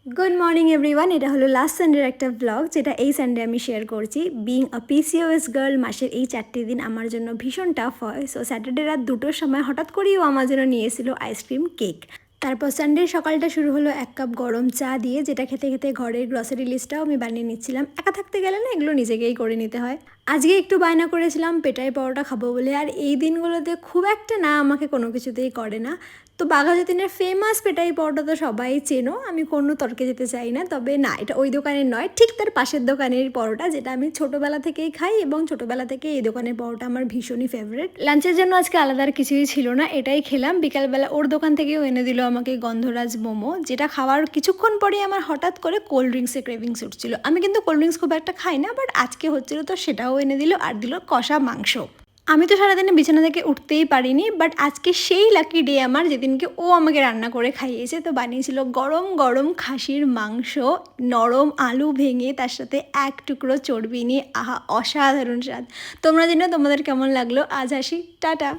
Good morning everyone, এটা হলো last সানডের একটা ব্লগ যেটা এই সানডে আমি শেয়ার করছি। বিং আ পিসিওএস গার্ল, মাসের এই 4টে দিন আমার জন্য ভীষণ টাফ হয়। সো স্যাটারডে রাত 2টোর সময় হঠাৎ করেই ও আমার জন্য নিয়ে এসেছিলো আইসক্রিম কেক। তারপর সানডের সকালটা শুরু হলো 1 কাপ গরম চা দিয়ে, যেটা খেতে খেতে ঘরের গ্রসারি লিস্টটাও আমি বানিয়ে নিচ্ছিলাম। একা থাকতে গেলে না এগুলো নিজেকেই করে নিতে হয়। আজকে একটু বায়না করেছিলাম পেটাই পরোটা খাবো বলে, আর এই দিনগুলোতে খুব একটা না আমাকে কোনো কিছুতেই করে না। তো বাঘাযতীনের ফেমাস পেটাই পরোটা তো সবাই চেনো, আমি কোনো তর্কে যেতে চাই না। তবে না, এটা ওই দোকানের নয়, ঠিক তার পাশের দোকানের পরোটা, যেটা আমি ছোটোবেলা থেকেই খাই এবং ছোটোবেলা থেকে এই দোকানের পরোটা আমার ভীষণই ফেভারিট। লাঞ্চের জন্য আজকে আলাদা আর কিছুই ছিল না, এটাই খেলাম। বিকালবেলা ওর দোকান থেকেও এনে দিল আমাকে গন্ধরাজ মোমো, যেটা খাওয়ার কিছুক্ষণ পরেই আমার হঠাৎ করে কোল্ড ড্রিঙ্কসে ক্রেভিংস উঠছিল। আমি কিন্তু কোল্ড ড্রিঙ্কস খুব একটা খাই না, বাট আজকে হচ্ছিল তো সেটাও এনে দিল, আর দিল কষা মাংস। আমি তো সারাদিনে বিছানা থেকে উঠতেই পারিনি, বাট আজকে সেই লাকি ডে আমার, যেদিনকে ও আমাকে রান্না করে খাইয়েছে। তো বানিয়েছিল গরম গরম খাসির মাংস, নরম আলু ভেঙে তার সাথে 1 টুকরো চর্বি নিয়ে, আহা অসাধারণ স্বাদ। তোমরা জানো তোমাদের কেমন লাগলো। আজ আসি, টাটা।